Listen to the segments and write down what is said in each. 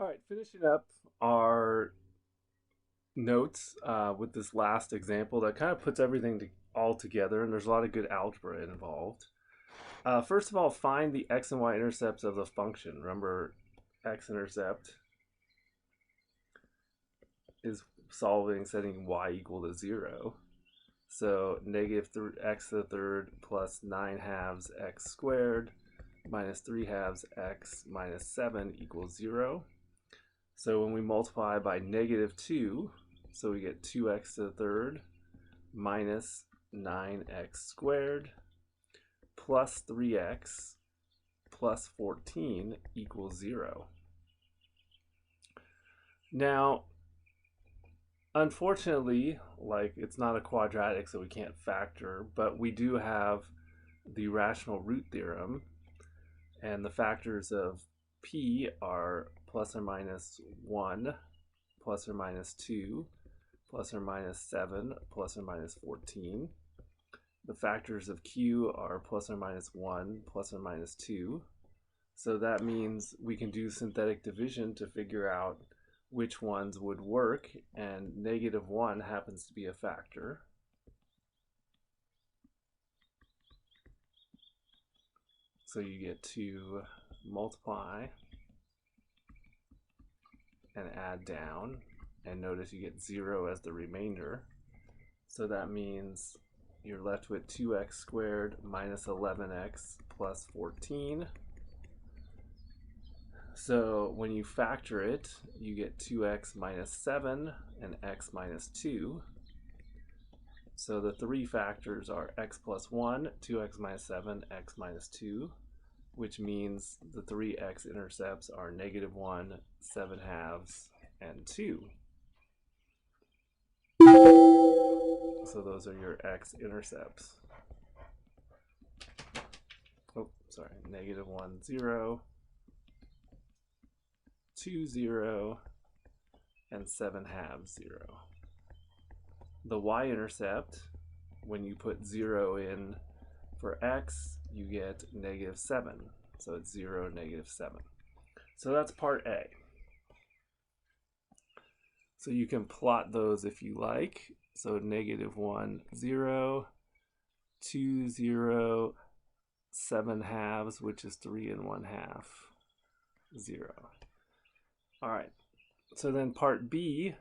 All right, finishing up our notes with this last example that kind of puts everything all together, and there's a lot of good algebra involved. First of all, find the x and y intercepts of the function. Remember, x-intercept is setting y equal to 0. So negative x to the third plus 9 halves x squared minus 3 halves x minus 7 equals 0. So when we multiply by negative 2, so we get 2x to the third minus 9x squared plus 3x plus 14 equals 0. Now, unfortunately, it's not a quadratic, so we can't factor, but we do have the rational root theorem, and the factors of p are plus or minus 1, plus or minus 2, plus or minus 7, plus or minus 14. The factors of q are plus or minus 1, plus or minus 2. So that means we can do synthetic division to figure out which ones would work, and negative 1 happens to be a factor. So you get to multiply and add down, and notice you get 0 as the remainder. So that means you're left with 2x squared minus 11x plus 14. So when you factor it, you get 2x minus 7 and x minus 2. So the three factors are x plus 1, 2x minus 7, x minus 2, which means the three x-intercepts are negative 1, 7 halves, and 2. So those are your x-intercepts. Oh, sorry, negative 1, 0, 2, 0, and 7 halves, 0. The y-intercept, when you put 0 in for x, you get negative 7. So it's 0, negative 7. So that's part A. So you can plot those if you like. So negative 1, 0, 2, 0, 7 halves, which is 3 and 1/2, 0. All right. So then part B,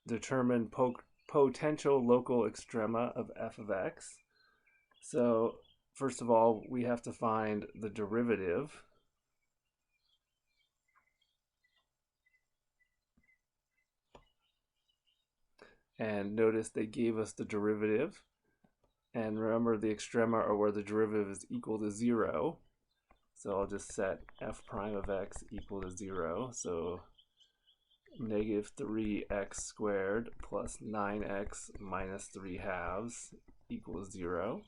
determine potential local extrema of f of x. So first of all, we have to find the derivative. And notice they gave us the derivative. And remember, the extrema are where the derivative is equal to 0. So I'll just set f prime of x equal to 0. So negative 3x squared plus 9x minus 3 halves equals 0.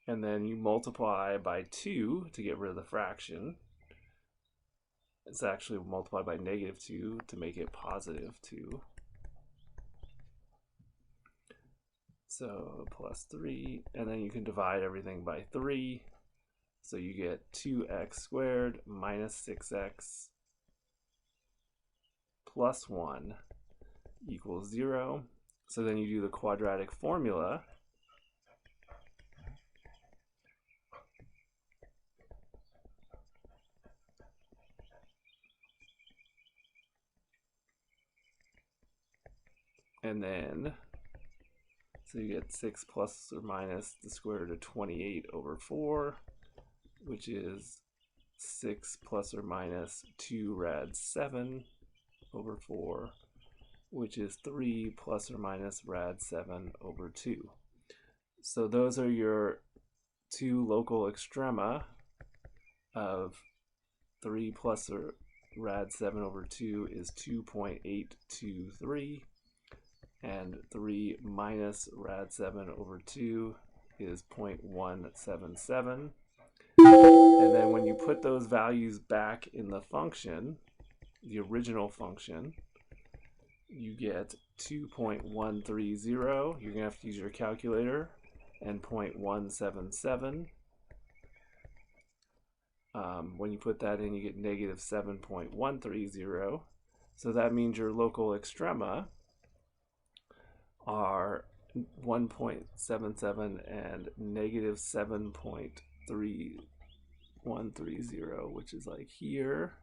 And then you multiply by 2 to get rid of the fraction. It's actually multiplied by negative 2 to make it positive 2. So plus 3, and then you can divide everything by 3. So you get 2x squared minus 6x plus 1 equals 0. So then you do the quadratic formula. And then, so you get 6 plus or minus the square root of 28 over 4, which is 6 plus or minus 2 rad 7 over 4, which is 3 plus or minus rad 7 over 2. So those are your two local extrema of 3 plus or rad 7 over 2 is 2.823. And 3 minus rad 7 over 2 is 0.177. And then when you put those values back in the function, the original function, you get 2.130. You're going to have to use your calculator, and 0.177. When you put that in, you get negative 7.130. So that means your local extrema are 1.77 and negative 7.3130, which is like here.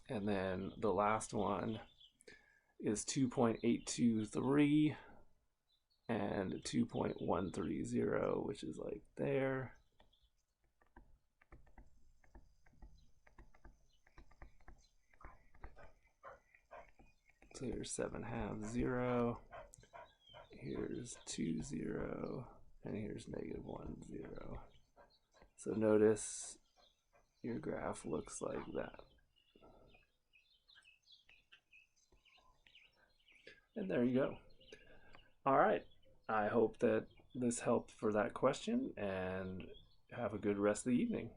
And then the last one is 2.823 and 2.130, which is like there. So here's 7/2, 0. Here's 2, 0. And here's negative 1, 0. So notice your graph looks like that. And there you go. All right. I hope that this helped for that question, and have a good rest of the evening.